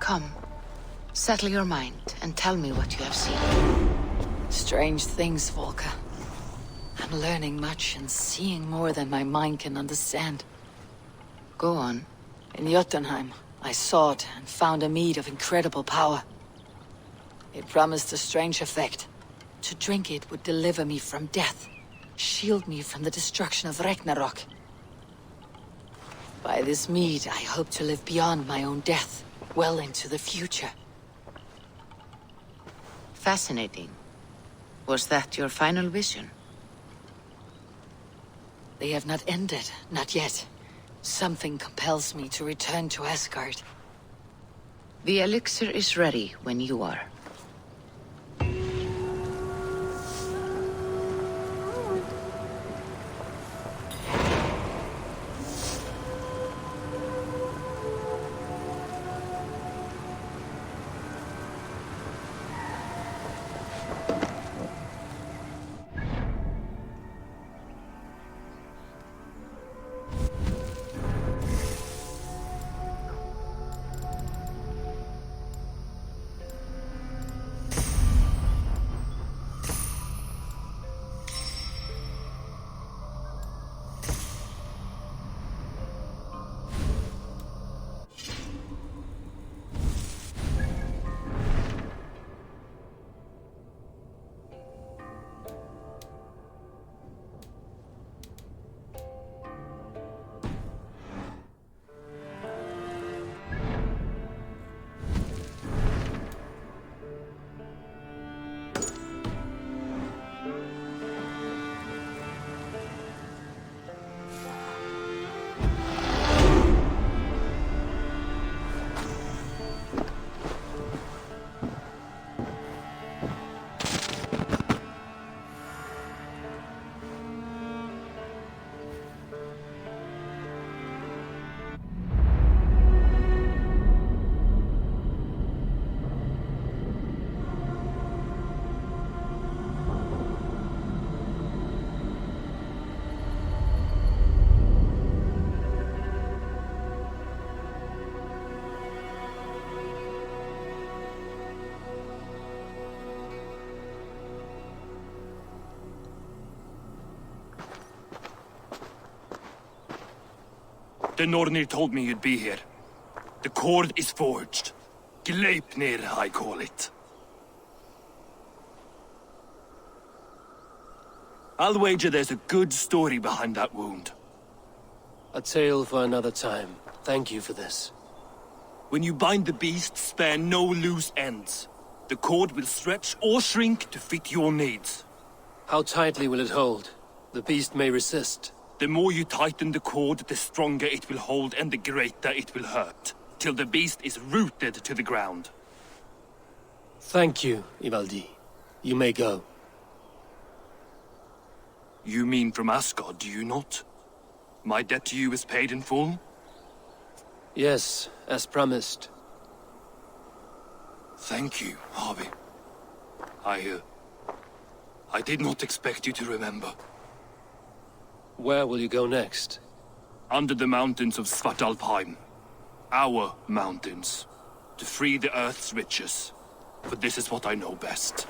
Come, settle your mind and tell me what you have seen. Strange things, Volker. I'm learning much and seeing more than my mind can understand. Go on. In Jotunheim, I sought and found a mead of incredible power. It promised a strange effect. To drink it would deliver me from death, shield me from the destruction of Ragnarok. By this mead, I hope to live beyond my own death, well into the future. Fascinating. Was that your final vision? They have not ended, not yet. Something compels me to return to Asgard. The elixir is ready when you are. The Nornir told me you'd be here. The cord is forged. Gleipnir, I call it. I'll wager there's a good story behind that wound. A tale for another time. Thank you for this. When you bind the beast, spare no loose ends. The cord will stretch or shrink to fit your needs. How tightly will it hold? The beast may resist. The more you tighten the cord, the stronger it will hold and the greater it will hurt, till the beast is rooted to the ground. Thank you, Ivaldi. You may go. You mean from Asgard, do you not? My debt to you is paid in full? Yes, as promised. Thank you, Harvey. I did not expect you to remember. Where will you go next? Under the mountains of Svartalfheim. Our mountains. To free the Earth's riches. For this is what I know best.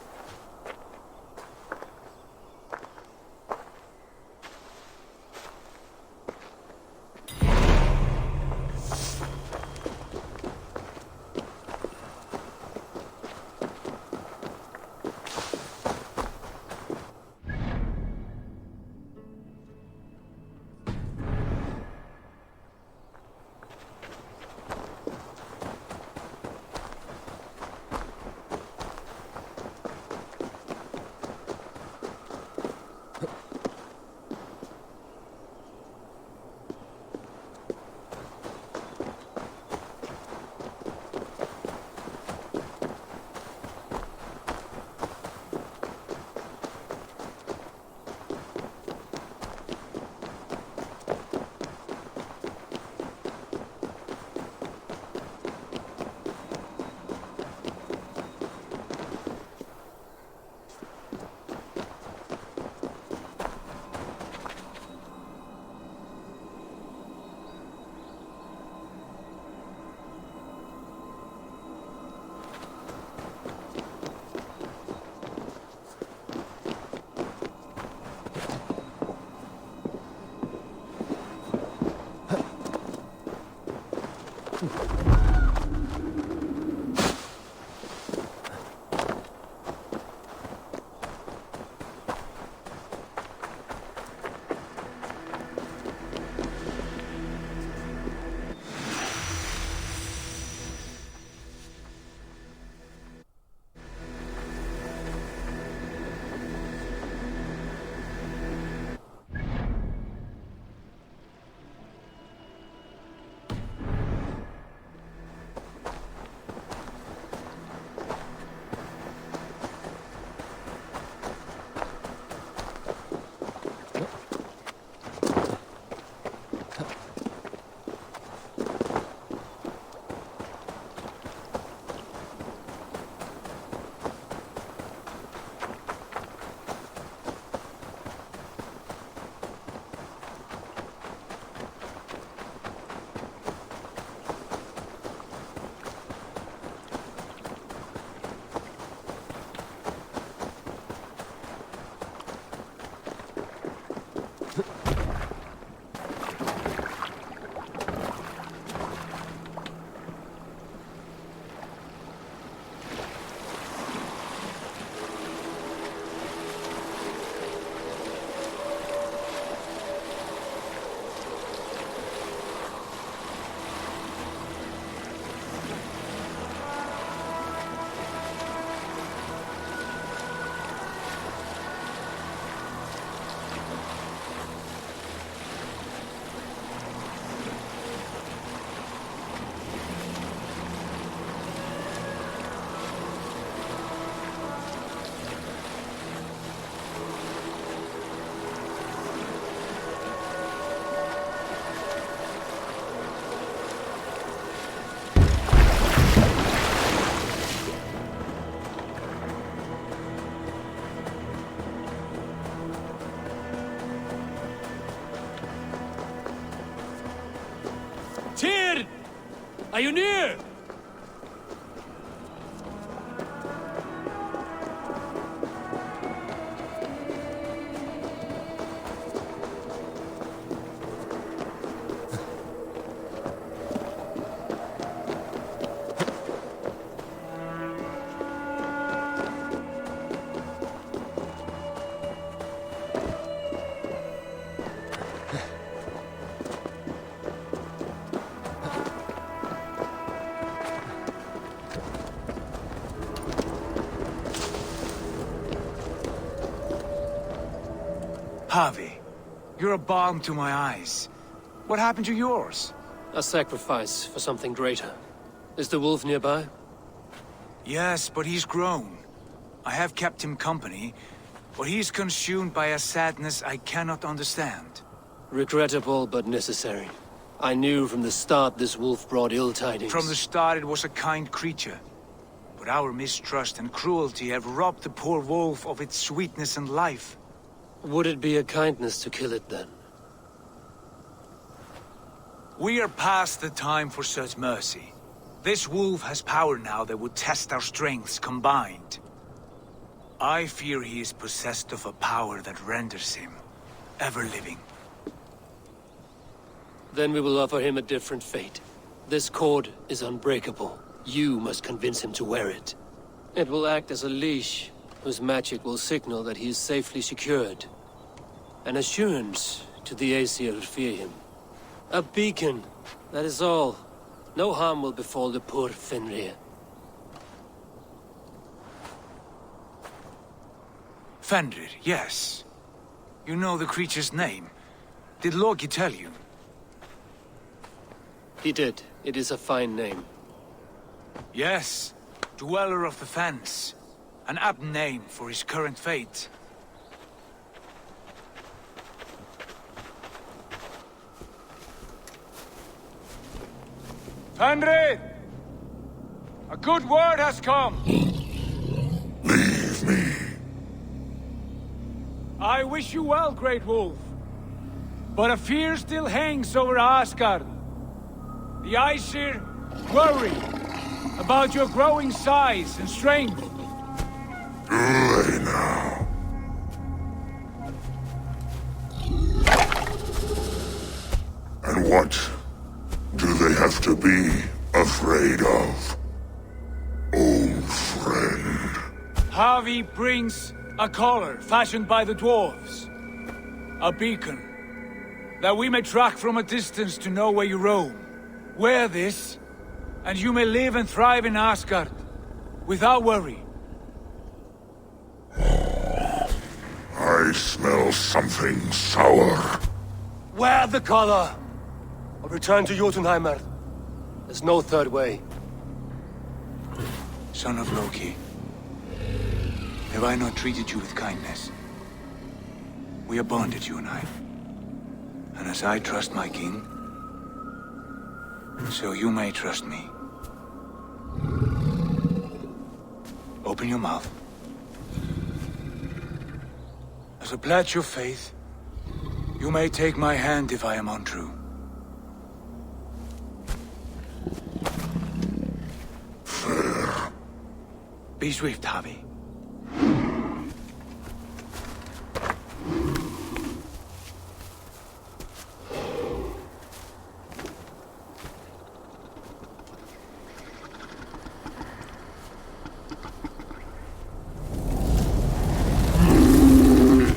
Tyr! Are you near? Harvey, you're a balm to my eyes. What happened to yours? A sacrifice for something greater. Is the wolf nearby? Yes, but he's grown. I have kept him company, but he's consumed by a sadness I cannot understand. Regrettable, but necessary. I knew from the start this wolf brought ill tidings. From the start it was a kind creature. But our mistrust and cruelty have robbed the poor wolf of its sweetness and life. Would it be a kindness to kill it, then? We are past the time for such mercy. This wolf has power now that would test our strengths combined. I fear he is possessed of a power that renders him ever-living. Then we will offer him a different fate. This cord is unbreakable. You must convince him to wear it. It will act as a leash, whose magic will signal that he is safely secured. An assurance to the Aesir who fear him. A beacon, that is all. No harm will befall the poor Fenrir. Fenrir, yes. You know the creature's name. Did Loki tell you? He did. It is a fine name. Yes. Dweller of the Fens. An apt name for his current fate. Fenrir! A good word has come! Leave me. I wish you well, Great Wolf. But a fear still hangs over Asgard. The Aesir worry about your growing size and strength. Do they now? And what do they have have to be afraid of, old friend. Harvey brings a collar fashioned by the dwarves. A beacon, that we may track from a distance to know where you roam. Wear this, and you may live and thrive in Asgard, without worry. I smell something sour. Wear the collar! Or return to Jotunheimer. There's no third way. Son of Loki, have I not treated you with kindness? We are bonded, you and I. And as I trust my king, so you may trust me. Open your mouth. As a pledge of faith, you may take my hand if I am untrue. Fair. Be swift, Harvey.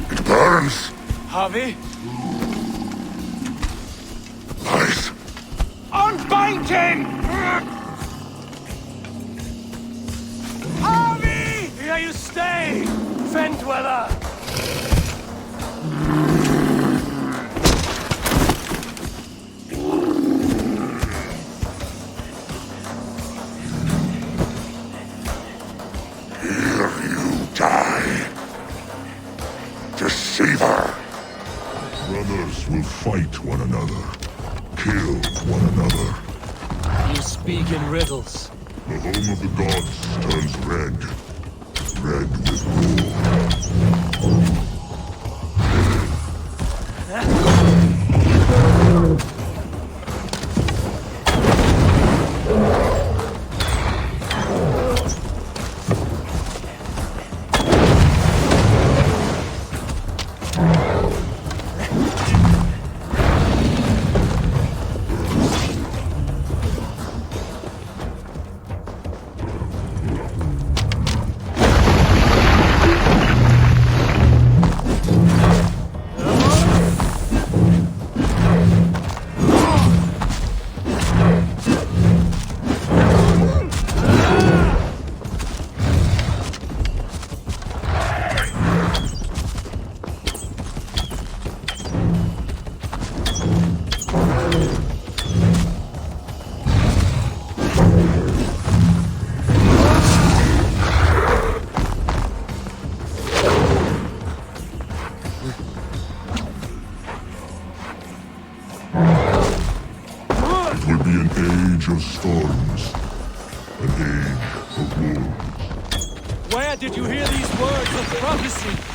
It burns. Harvey, Lies. unbind him! Harvey! Here you stay, Fen Dweller! Here you die. Deceiver. Brothers will fight one another. Kill one another. You speak in riddles. The home of the gods turns red. Red with war. It will be an age of storms. An age of wolves. Where did you hear these words of prophecy?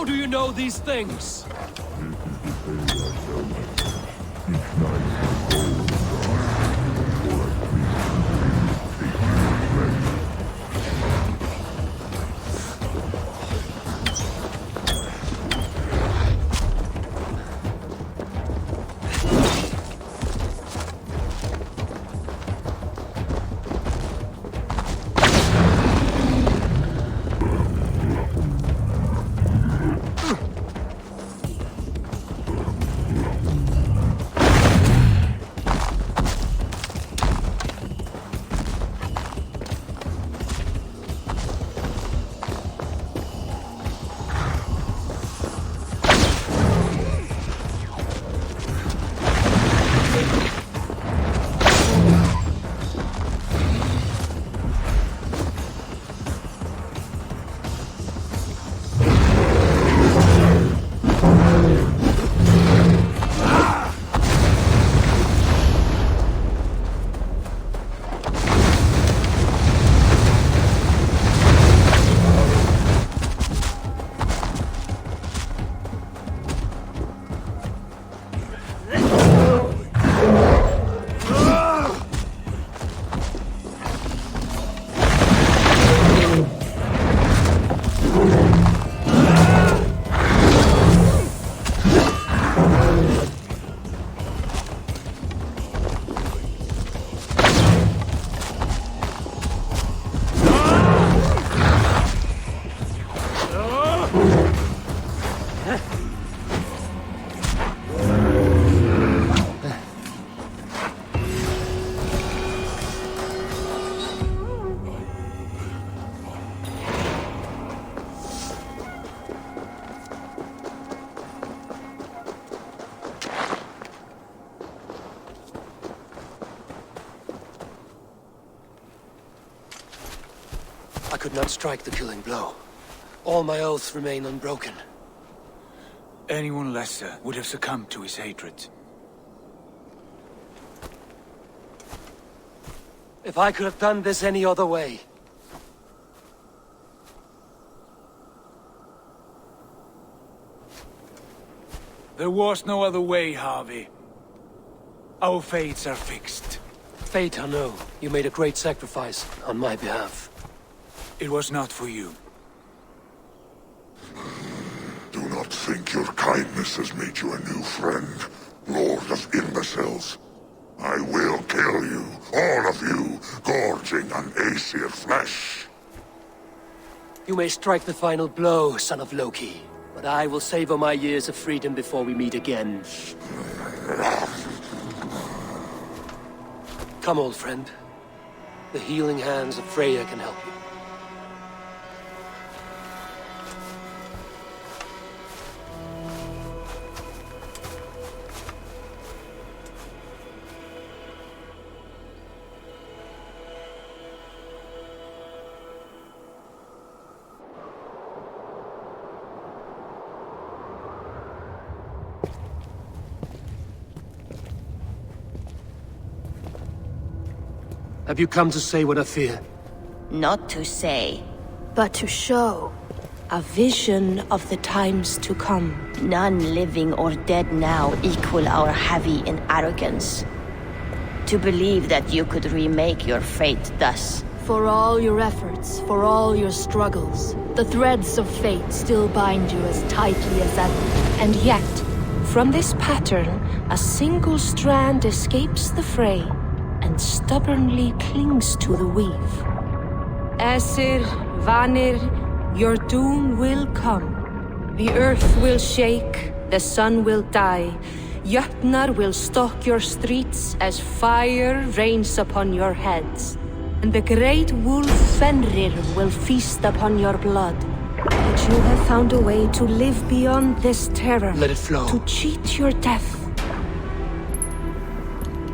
do you know these things? I could not strike the killing blow. All my oaths remain unbroken. Anyone lesser would have succumbed to his hatred. If I could have done this any other way. There was no other way, Harvey. Our fates are fixed. Fate, I know. You made a great sacrifice on my behalf. It was not for you. Do not think your kindness has made you a new friend, Lord of Imbeciles. I will kill you, all of you, gorging on Aesir flesh. You may strike the final blow, son of Loki, but I will savor my years of freedom before we meet again. Come, old friend. The healing hands of Freya can help you. Have you come to say what I fear? Not to say, but to show a vision of the times to come. none living or dead now equal our heavy in arrogance. To believe that you could remake your fate thus. For all your efforts, for all your struggles, the threads of fate still bind you as tightly as ever. And yet, from this pattern, a single strand escapes the fray and stubbornly clings to the weave. Aesir, Vanir, your doom will come. The earth will shake, the sun will die. Jötnar will stalk your streets as fire rains upon your heads. And the great wolf Fenrir will feast upon your blood. But you have found a way to live beyond this terror. Let it flow. To cheat your death.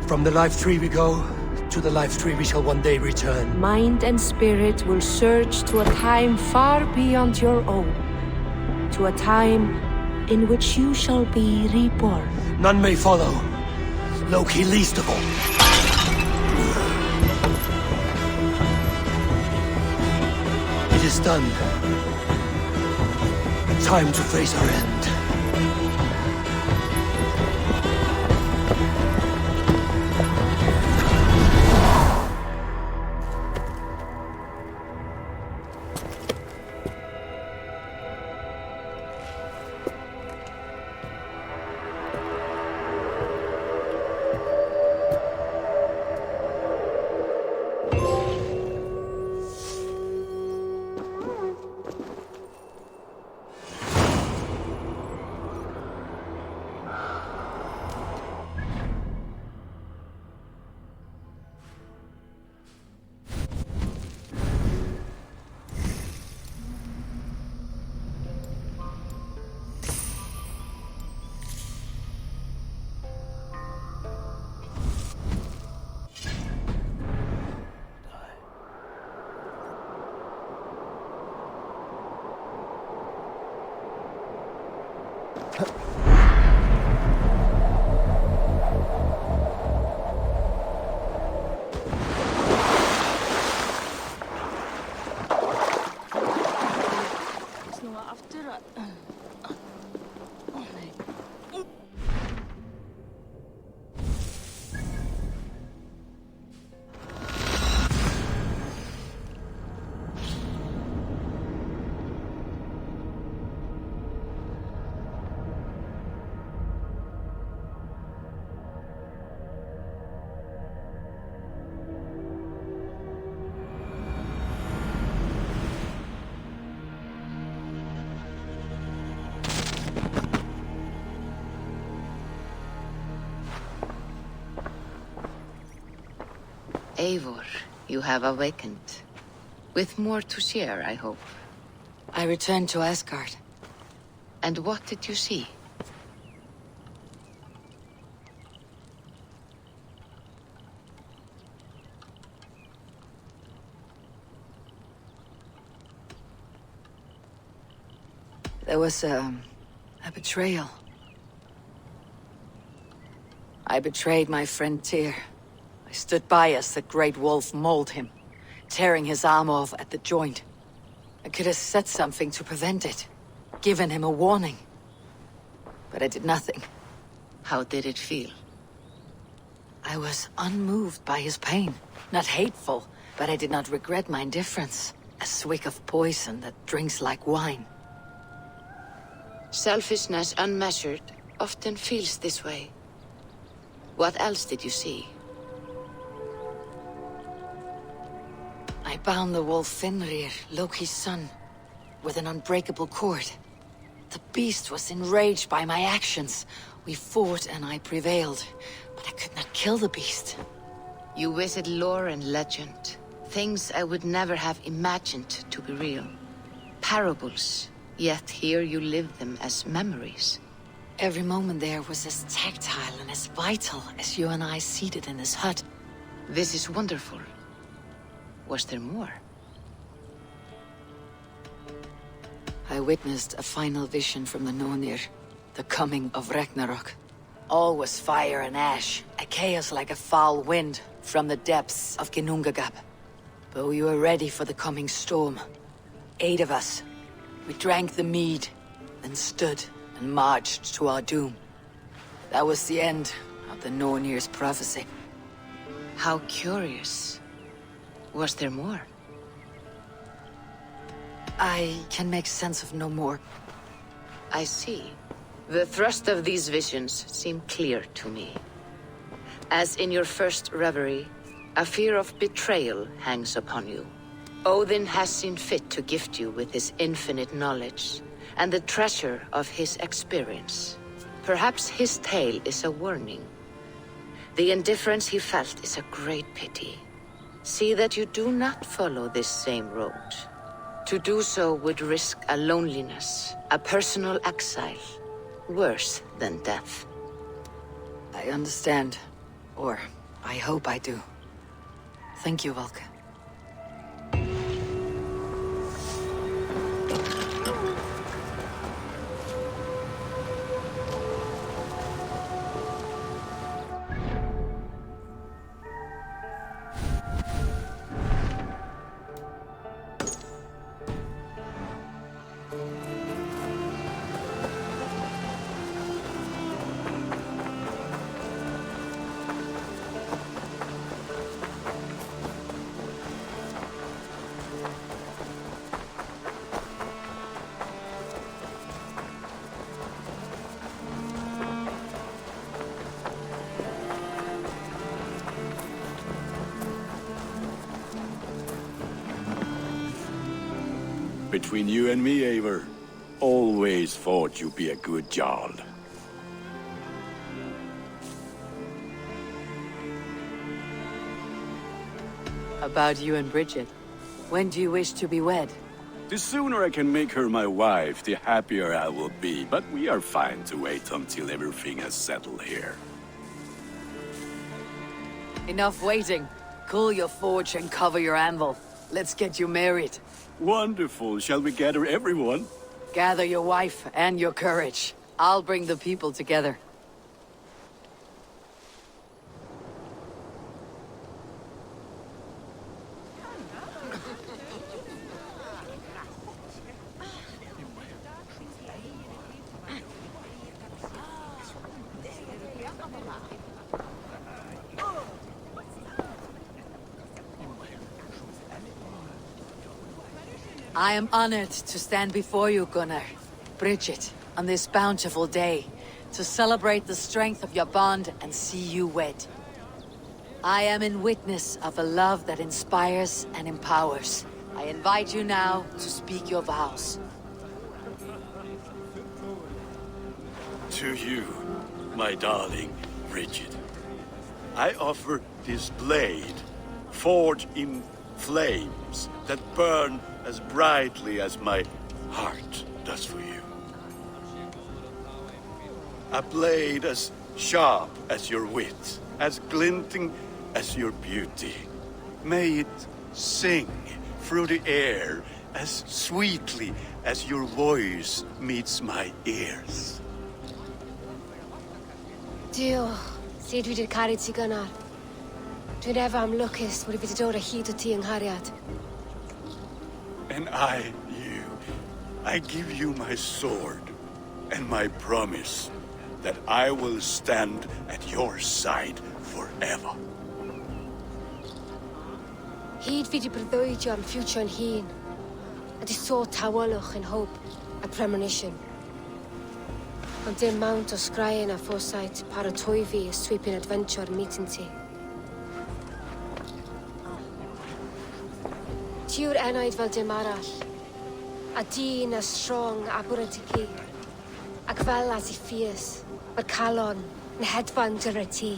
From the life tree we go, to the life tree we shall one day return. Mind and spirit will surge to a time far beyond your own. To a time in which you shall be reborn. None may follow, Loki least of all. It is done. Time to face our end. Eivor, you have awakened. With more to share, I hope. I returned to Asgard. And what did you see? There was a betrayal. I betrayed my friend Tyr. I stood by as the great wolf mauled him, tearing his arm off at the joint. I could have said something to prevent it, given him a warning. But I did nothing. How did it feel? I was unmoved by his pain. Not hateful, but I did not regret my indifference. A swig of poison that drinks like wine. Selfishness unmeasured often feels this way. What else did you see? I bound the wolf Fenrir, Loki's son, with an unbreakable cord. The beast was enraged by my actions. We fought and I prevailed, but I could not kill the beast. You visit lore and legend. Things I would never have imagined to be real. Parables, yet here you live them as memories. Every moment there was as tactile and as vital as you and I seated in this hut. This is wonderful. Was there more? I witnessed a final vision from the Nornir, the coming of Ragnarok. All was fire and ash, a chaos like a foul wind from the depths of Ginnungagap. But we were ready for the coming storm. 8 of us. We drank the mead, then stood and marched to our doom. That was the end of the Nornir's prophecy. How curious. Was there more? I can make sense of no more. I see. The thrust of these visions seem clear to me. As in your first reverie, a fear of betrayal hangs upon you. Odin has seen fit to gift you with his infinite knowledge, and the treasure of his experience. Perhaps his tale is a warning. The indifference he felt is a great pity. See that you do not follow this same road. To do so would risk a loneliness, a personal exile, worse than death. I understand. Or, I hope I do. Thank you, Valka. between you and me, Eivor. Always thought you'd be a good Jarl. About you and Bridget. When do you wish to be wed? The sooner I can make her my wife, the happier I will be. But we are fine to wait until everything has settled here. Enough waiting. Cool your forge and cover your anvil. Let's get you married. Wonderful. Shall we gather everyone? Gather your wife and your courage. I'll bring the people together. I am honored to stand before you, Gunnar, Bridget, on this bountiful day, to celebrate the strength of your bond and see you wed. I am in witness of a love that inspires and empowers. I invite you now to speak your vows. To you, my darling Bridget, I offer this blade, forged in flames that burn as brightly as my heart does for you. A blade as sharp as your wit, as glinting as your beauty. May it sing through the air as sweetly as your voice meets my ears. Dio, syd fi di'r caru ti gynnar. Dwi'n efo am lwcus bod fi wedi dod â hyd o ti yng nghariad. And I give you my sword and my promise that I will stand at your side forever. Hyd fi wedi breuddwydio am ffiwtio yn hun, a di sôn tawelwch yn hope a premonition. Ond dim mount o sgraen a foresight paratoi fi a sweeping adventure meeting ti. Ti yw'r enaid fel dim arall, a dyn as strong a bwrdd ti ci, ac fel as I ffies, mae'r calon yn hedfan gyda ti.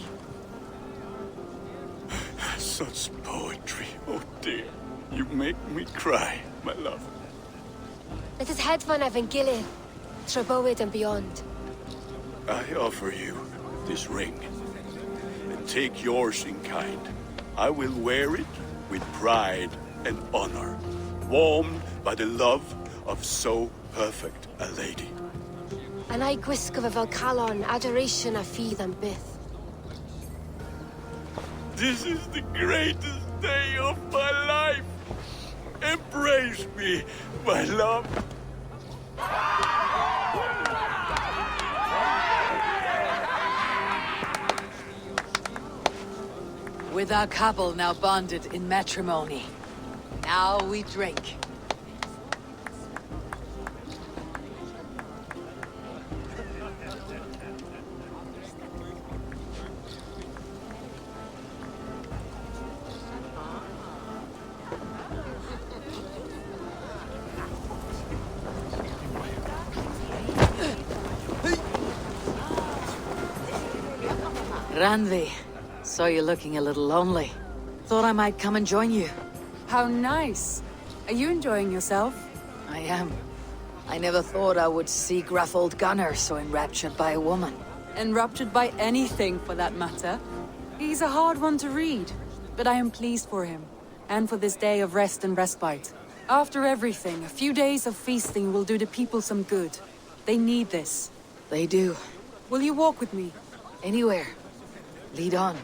Such poetry, oh dear. You make me cry, my love. Let us hedfan efo'n gilydd, trwy bywyd and beyond. I offer you this ring, and take yours in kind. I will wear it with pride and honor, warmed by the love of so perfect a lady. And I gwisgo fe fel calon, adoration a ffydd am byth. This is the greatest day of my life. Embrace me, my love. With our couple now bonded in matrimony, now we drink. Randvi, saw you looking a little lonely. Thought I might come and join you. How nice. Are you enjoying yourself? I am. I never thought I would see gruff old Gunnar so enraptured by a woman. Enraptured by anything, for that matter. He's a hard one to read, but I am pleased for him, and for this day of rest and respite. After everything, a few days of feasting will do the people some good. They need this. They do. Will you walk with me? Anywhere. Lead on.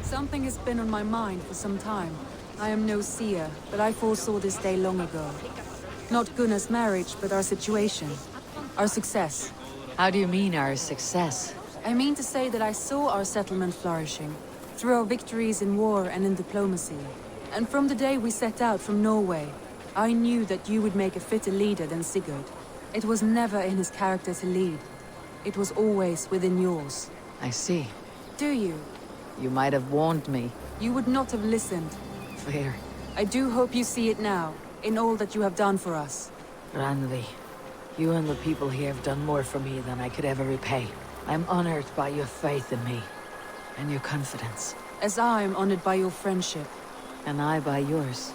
Something has been on my mind for some time. I am no seer, but I foresaw this day long ago. Not Gunnar's marriage, but our situation. Our success. How do you mean, our success? I mean to say that I saw our settlement flourishing, through our victories in war and in diplomacy. And from the day we set out from Norway, I knew that you would make a fitter leader than Sigurd. It was never in his character to lead. It was always within yours. I see. Do you? You might have warned me. You would not have listened. Fair. I do hope you see it now. in all that you have done for us. Randvi, you and the people here have done more for me than I could ever repay. I'm honored by your faith in me, and your confidence. As I am honored by your friendship. And I by yours.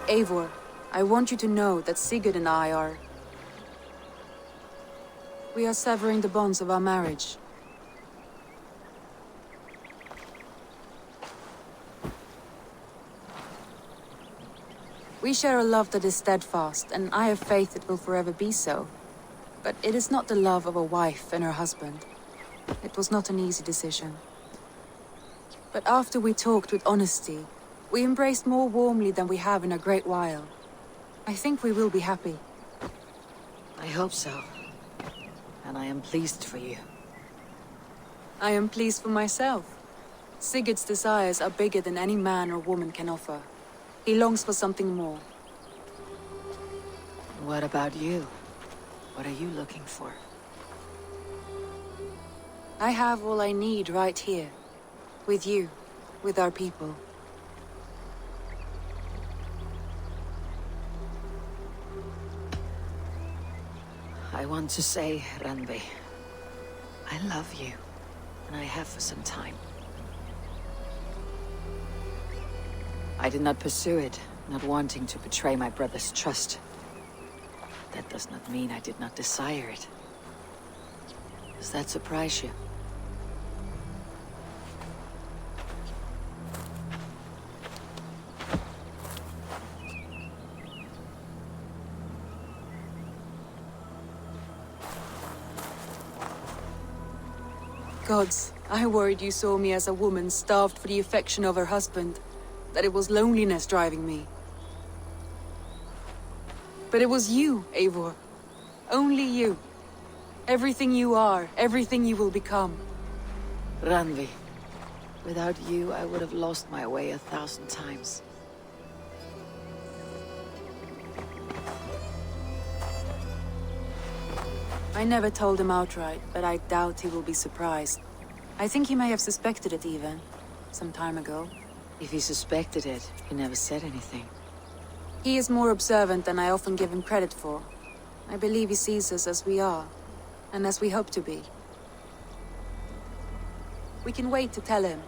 Eivor, I want you to know that Sigurd and I are... We are severing the bonds of our marriage. We share a love that is steadfast, and I have faith it will forever be so. But it is not the love of a wife and her husband. It was not an easy decision. But after we talked with honesty, we embraced more warmly than we have in a great while. I think we will be happy. I hope so. And I am pleased for you. I am pleased for myself. Sigurd's desires are bigger than any man or woman can offer. He longs for something more. What about you? What are you looking for? I have all I need right here. With you. With our people. I want to say, Randvi, I love you. And I have for some time. I did not pursue it, not wanting to betray my brother's trust. That does not mean I did not desire it. Does that surprise you? Gods, I worried you saw me as a woman starved for the affection of her husband. That it was loneliness driving me. But it was you, Eivor. Only you. Everything you are, everything you will become. Randvi, without you, I would have lost my way 1,000 times. I never told him outright, but I doubt he will be surprised. I think he may have suspected it even, some time ago. If he suspected it, he never said anything. He is more observant than I often give him credit for. I believe he sees us as we are, and as we hope to be. We can wait to tell him.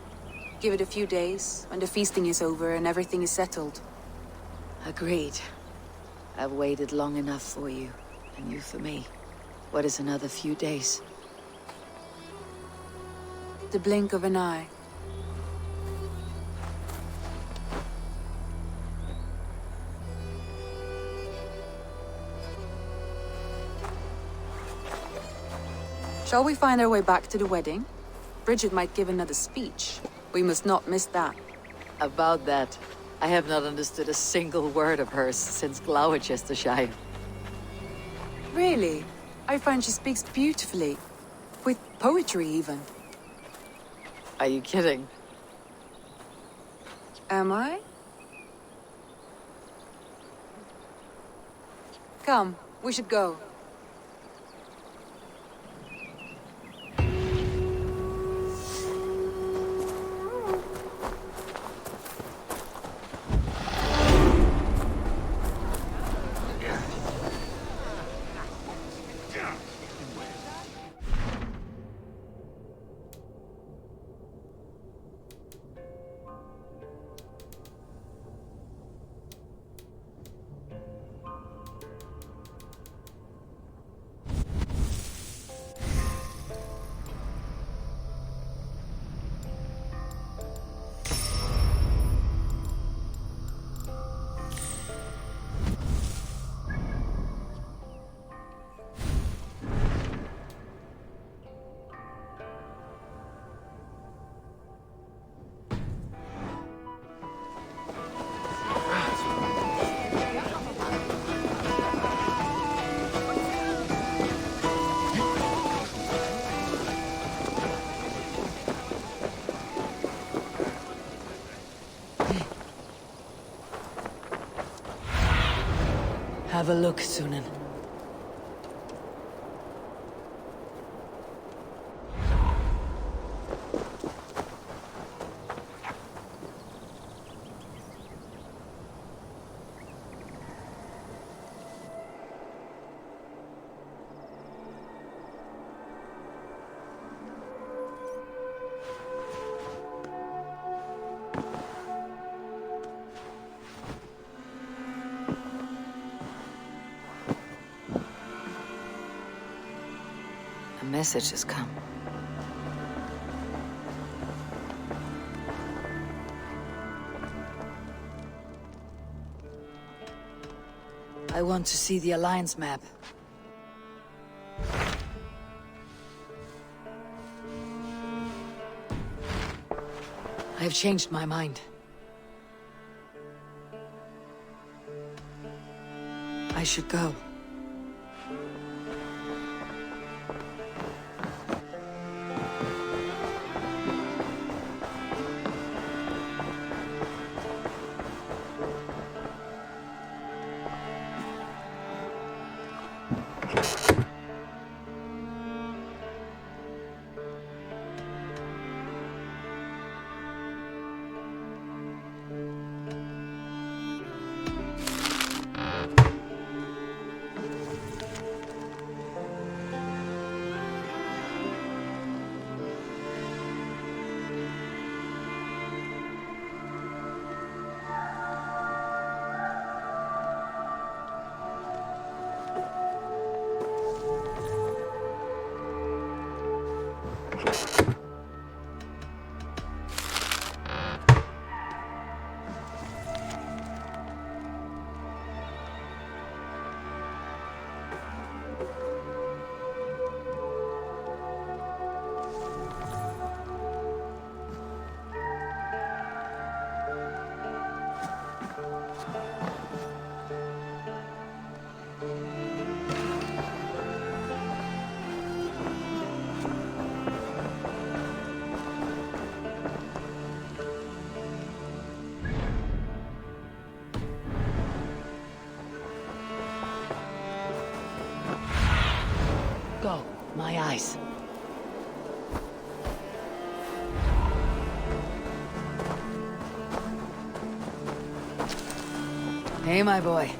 Give it a few days, when the feasting is over and everything is settled. Agreed. I've waited long enough for you, and you for me. What is another few days? The blink of an eye. Shall we find our way back to the wedding? Bridget might give another speech. We must not miss that. About that, I have not understood a single word of hers since Gloucestershire. Really? I find she speaks beautifully. With poetry, even. Are you kidding? Am I? Come, we should go. Have a look, Sunan. message has come. I want to see the Alliance map. I have changed my mind. I should go. Go, my eyes. Hey, my boy.